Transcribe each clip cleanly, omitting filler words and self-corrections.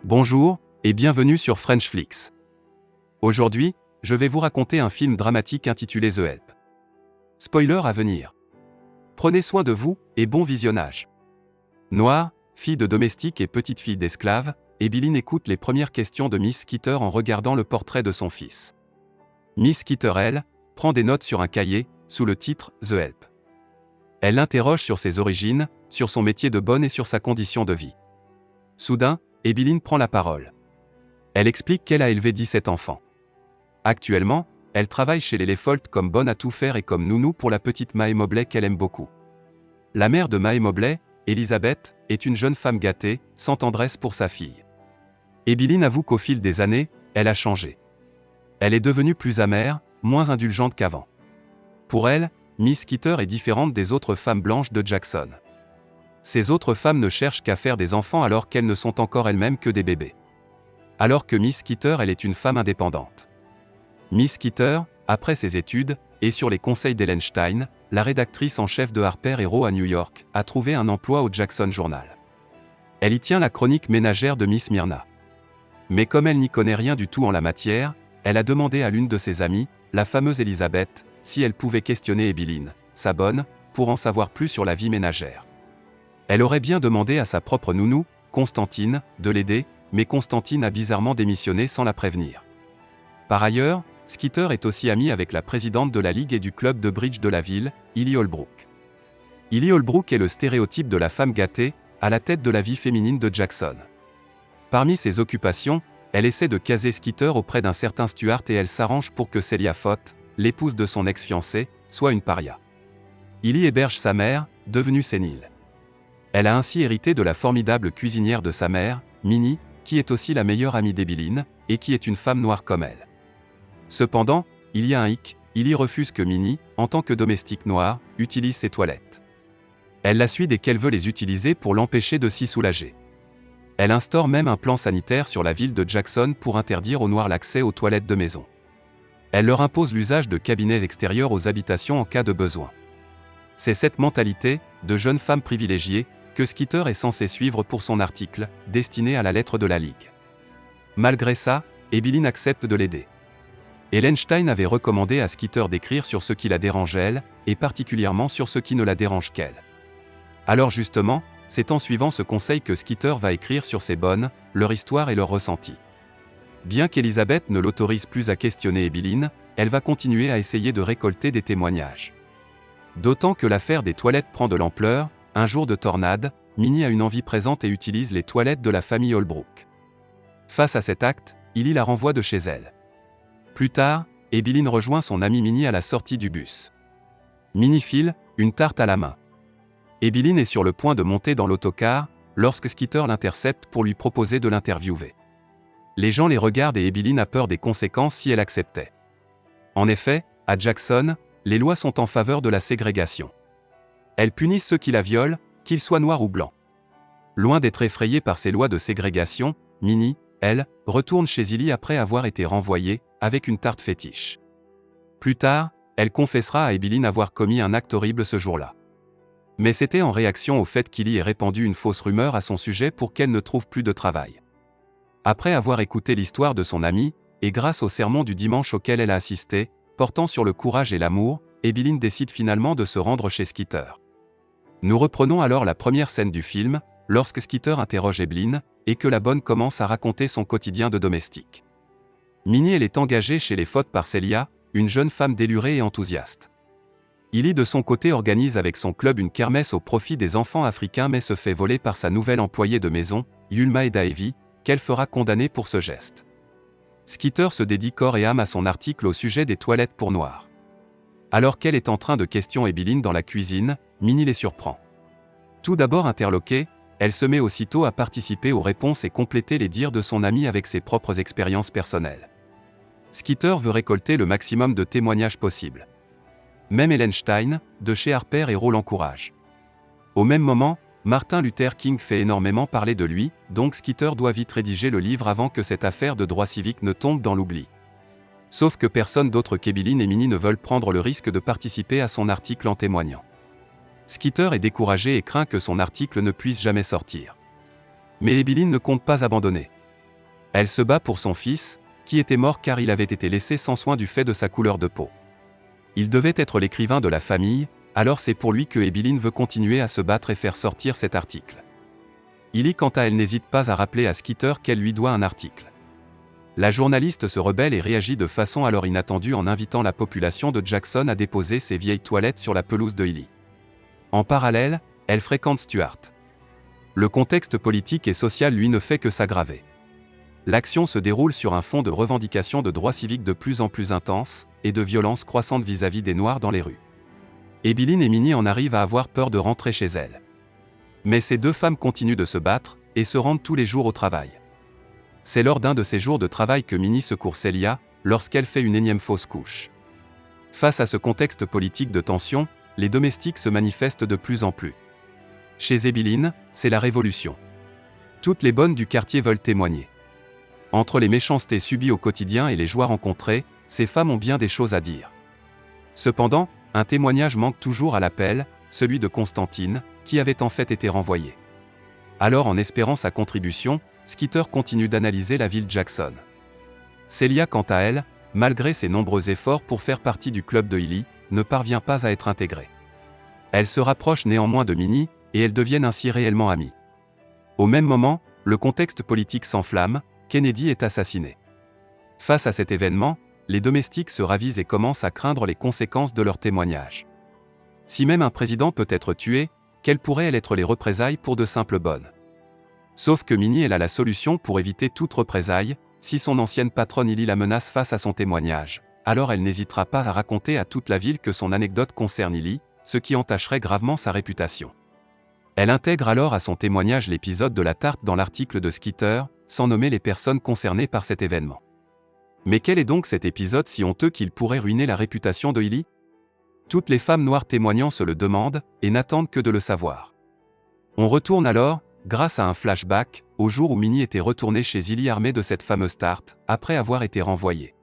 Bonjour, et bienvenue sur Frenchflix. Aujourd'hui, je vais vous raconter un film dramatique intitulé The Help. Spoiler à venir. Prenez soin de vous, et bon visionnage. Noire, fille de domestique et petite fille d'esclave, Ebeline écoute les premières questions de Miss Skeeter en regardant le portrait de son fils. Miss Skeeter, elle, prend des notes sur un cahier, sous le titre The Help. Elle l'interroge sur ses origines, sur son métier de bonne et sur sa condition de vie. Soudain, Ebeline prend la parole. Elle explique qu'elle a élevé 17 enfants. Actuellement, elle travaille chez les Lefolt comme bonne à tout faire et comme nounou pour la petite Mae Mobley qu'elle aime beaucoup. La mère de Mae Mobley, Elizabeth, est une jeune femme gâtée, sans tendresse pour sa fille. Ebeline avoue qu'au fil des années, elle a changé. Elle est devenue plus amère, moins indulgente qu'avant. Pour elle, Miss Skeeter est différente des autres femmes blanches de Jackson. Ces autres femmes ne cherchent qu'à faire des enfants alors qu'elles ne sont encore elles-mêmes que des bébés. Alors que Miss Skeeter, elle est une femme indépendante. Miss Skeeter, après ses études, et sur les conseils d'Ellen Stein, la rédactrice en chef de Harper Hero à New York, a trouvé un emploi au Jackson Journal. Elle y tient la chronique ménagère de Miss Myrna. Mais comme elle n'y connaît rien du tout en la matière, elle a demandé à l'une de ses amies, la fameuse Elizabeth, si elle pouvait questionner Ebeline, sa bonne, pour en savoir plus sur la vie ménagère. Elle aurait bien demandé à sa propre nounou, Constantine, de l'aider, mais Constantine a bizarrement démissionné sans la prévenir. Par ailleurs, Skeeter est aussi amie avec la présidente de la ligue et du club de bridge de la ville, Illy Holbrook. Illy Holbrook est le stéréotype de la femme gâtée, à la tête de la vie féminine de Jackson. Parmi ses occupations, elle essaie de caser Skeeter auprès d'un certain Stuart et elle s'arrange pour que Celia Fott, l'épouse de son ex-fiancé, soit une paria. Illy héberge sa mère, devenue sénile. Elle a ainsi hérité de la formidable cuisinière de sa mère, Minnie, qui est aussi la meilleure amie d'Ebeline, et qui est une femme noire comme elle. Cependant, il y a un hic, Illy refuse que Minnie, en tant que domestique noire, utilise ses toilettes. Elle la suit dès qu'elle veut les utiliser pour l'empêcher de s'y soulager. Elle instaure même un plan sanitaire sur la ville de Jackson pour interdire aux Noirs l'accès aux toilettes de maison. Elle leur impose l'usage de cabinets extérieurs aux habitations en cas de besoin. C'est cette mentalité, de jeune femme privilégiée, que Skeeter est censé suivre pour son article, destiné à la lettre de la Ligue. Malgré ça, Ebeline accepte de l'aider. Ellen Stein avait recommandé à Skeeter d'écrire sur ce qui la dérange elle, et particulièrement sur ce qui ne la dérange qu'elle. Alors justement, c'est en suivant ce conseil que Skeeter va écrire sur ses bonnes, leur histoire et leurs ressentis. Bien qu'Elizabeth ne l'autorise plus à questionner Ebeline, elle va continuer à essayer de récolter des témoignages. D'autant que l'affaire des toilettes prend de l'ampleur. Un jour de tornade, Minnie a une envie présente et utilise les toilettes de la famille Holbrook. Face à cet acte, Illy la renvoie de chez elle. Plus tard, Ebeline rejoint son amie Minnie à la sortie du bus. Minnie file, une tarte à la main. Ebeline est sur le point de monter dans l'autocar, lorsque Skeeter l'intercepte pour lui proposer de l'interviewer. Les gens les regardent et Ebeline a peur des conséquences si elle acceptait. En effet, à Jackson, les lois sont en faveur de la ségrégation. Elles punissent ceux qui la violent, qu'ils soient noirs ou blancs. Loin d'être effrayée par ces lois de ségrégation, Minnie, elle, retourne chez Illy après avoir été renvoyée, avec une tarte fétiche. Plus tard, elle confessera à Ebeline avoir commis un acte horrible ce jour-là. Mais c'était en réaction au fait qu'Illy ait répandu une fausse rumeur à son sujet pour qu'elle ne trouve plus de travail. Après avoir écouté l'histoire de son amie, et grâce au sermon du dimanche auquel elle a assisté, portant sur le courage et l'amour, Ebeline décide finalement de se rendre chez Skeeter. Nous reprenons alors la première scène du film, lorsque Skeeter interroge Ebeline, et que la bonne commence à raconter son quotidien de domestique. Minnie, elle est engagée chez les Fott par Celia, une jeune femme délurée et enthousiaste. Illy de son côté organise avec son club une kermesse au profit des enfants africains mais se fait voler par sa nouvelle employée de maison, Yulma Edaevi, qu'elle fera condamner pour ce geste. Skeeter se dédie corps et âme à son article au sujet des toilettes pour noirs. Alors qu'elle est en train de questionner Ebeline dans la cuisine, Minnie les surprend. Tout d'abord interloquée, elle se met aussitôt à participer aux réponses et compléter les dires de son amie avec ses propres expériences personnelles. Skeeter veut récolter le maximum de témoignages possibles. Même Ellen Stein, de chez Harper Hero l'encourage. Au même moment, Martin Luther King fait énormément parler de lui, donc Skeeter doit vite rédiger le livre avant que cette affaire de droit civique ne tombe dans l'oubli. Sauf que personne d'autre qu'Ebeline et Minnie ne veulent prendre le risque de participer à son article en témoignant. Skeeter est découragé et craint que son article ne puisse jamais sortir. Mais Ebeline ne compte pas abandonner. Elle se bat pour son fils, qui était mort car il avait été laissé sans soin du fait de sa couleur de peau. Il devait être l'écrivain de la famille, alors c'est pour lui que Ebeline veut continuer à se battre et faire sortir cet article. Hilly quant à elle n'hésite pas à rappeler à Skeeter qu'elle lui doit un article. La journaliste se rebelle et réagit de façon alors inattendue en invitant la population de Jackson à déposer ses vieilles toilettes sur la pelouse de Hilly. En parallèle, elle fréquente Stuart. Le contexte politique et social lui ne fait que s'aggraver. L'action se déroule sur un fond de revendications de droits civiques de plus en plus intenses, et de violences croissantes vis-à-vis des Noirs dans les rues. Ebeline et Minnie en arrivent à avoir peur de rentrer chez elles. Mais ces deux femmes continuent de se battre, et se rendent tous les jours au travail. C'est lors d'un de ces jours de travail que Minnie secourt Celia, lorsqu'elle fait une énième fausse couche. Face à ce contexte politique de tension, les domestiques se manifestent de plus en plus. Chez Ebeline, c'est la révolution. Toutes les bonnes du quartier veulent témoigner. Entre les méchancetés subies au quotidien et les joies rencontrées, ces femmes ont bien des choses à dire. Cependant, un témoignage manque toujours à l'appel, celui de Constantine, qui avait en fait été renvoyée. Alors en espérant sa contribution, Skeeter continue d'analyser la ville Jackson. Celia quant à elle, malgré ses nombreux efforts pour faire partie du club de Hilly, ne parvient pas à être intégrée. Elle se rapproche néanmoins de Minnie, et elles deviennent ainsi réellement amies. Au même moment, le contexte politique s'enflamme, Kennedy est assassiné. Face à cet événement, les domestiques se ravisent et commencent à craindre les conséquences de leur témoignage. Si même un président peut être tué, quelles pourraient être les représailles pour de simples bonnes? Sauf que Minnie elle a la solution pour éviter toute représaille, si son ancienne patronne Hilly la menace face à son témoignage, alors elle n'hésitera pas à raconter à toute la ville que son anecdote concerne Hilly, ce qui entacherait gravement sa réputation. Elle intègre alors à son témoignage l'épisode de la tarte dans l'article de Skeeter, sans nommer les personnes concernées par cet événement. Mais quel est donc cet épisode si honteux qu'il pourrait ruiner la réputation de Hilly? Toutes les femmes noires témoignant se le demandent, et n'attendent que de le savoir. On retourne alors, grâce à un flashback, au jour où Minnie était retournée chez Hilly armée de cette fameuse tarte, après avoir été renvoyée.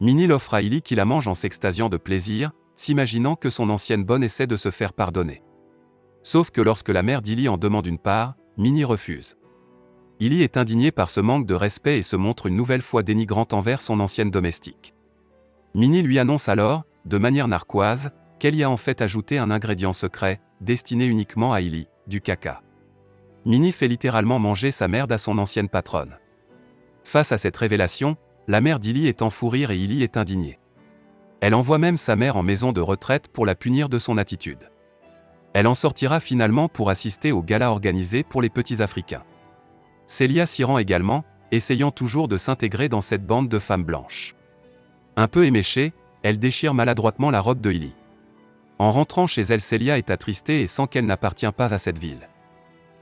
Minnie l'offre à Hilly qui la mange en s'extasiant de plaisir, s'imaginant que son ancienne bonne essaie de se faire pardonner. Sauf que lorsque la mère d'Hilly en demande une part, Minnie refuse. Hilly est indignée par ce manque de respect et se montre une nouvelle fois dénigrante envers son ancienne domestique. Minnie lui annonce alors, de manière narquoise, qu'elle y a en fait ajouté un ingrédient secret, destiné uniquement à Hilly, du caca. Minnie fait littéralement manger sa merde à son ancienne patronne. Face à cette révélation, la mère d'Hilly est en fou rire et Hilly est indignée. Elle envoie même sa mère en maison de retraite pour la punir de son attitude. Elle en sortira finalement pour assister au gala organisé pour les petits Africains. Celia s'y rend également, essayant toujours de s'intégrer dans cette bande de femmes blanches. Un peu éméchée, elle déchire maladroitement la robe de Hilly. En rentrant chez elle, Celia est attristée et sent qu'elle n'appartient pas à cette ville.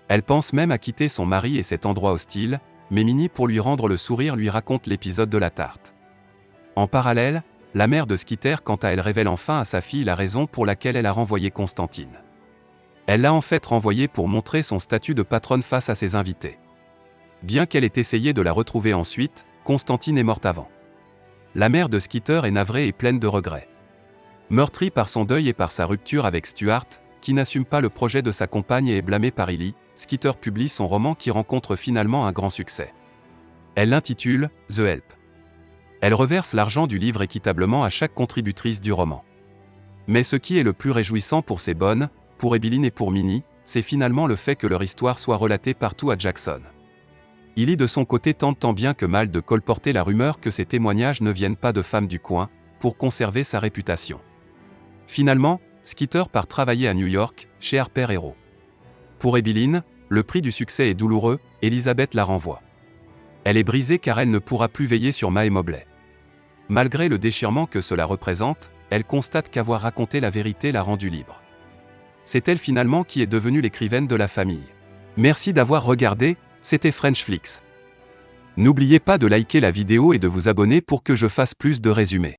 Elle pense même à quitter son mari et cet endroit hostile, mais Minnie pour lui rendre le sourire lui raconte l'épisode de la tarte. En parallèle, la mère de Skeeter quant à elle révèle enfin à sa fille la raison pour laquelle elle a renvoyé Constantine. Elle l'a en fait renvoyée pour montrer son statut de patronne face à ses invités. Bien qu'elle ait essayé de la retrouver ensuite, Constantine est morte avant. La mère de Skeeter est navrée et pleine de regrets. Meurtrie par son deuil et par sa rupture avec Stuart, qui n'assume pas le projet de sa compagne et est blâmée par Hilly, Skeeter publie son roman qui rencontre finalement un grand succès. Elle l'intitule « The Help ». Elle reverse l'argent du livre équitablement à chaque contributrice du roman. Mais ce qui est le plus réjouissant pour ces bonnes, pour Ebeline et pour Minnie, c'est finalement le fait que leur histoire soit relatée partout à Jackson. Hilly de son côté tente tant bien que mal de colporter la rumeur que ces témoignages ne viennent pas de femmes du coin, pour conserver sa réputation. Finalement, Skeeter part travailler à New York, chez Harper Hero. Pour Ebeline, le prix du succès est douloureux, Elizabeth la renvoie. Elle est brisée car elle ne pourra plus veiller sur Mae Mobley. Malgré le déchirement que cela représente, elle constate qu'avoir raconté la vérité l'a rendue libre. C'est elle finalement qui est devenue l'écrivaine de la famille. Merci d'avoir regardé, c'était Frenchflix. N'oubliez pas de liker la vidéo et de vous abonner pour que je fasse plus de résumés.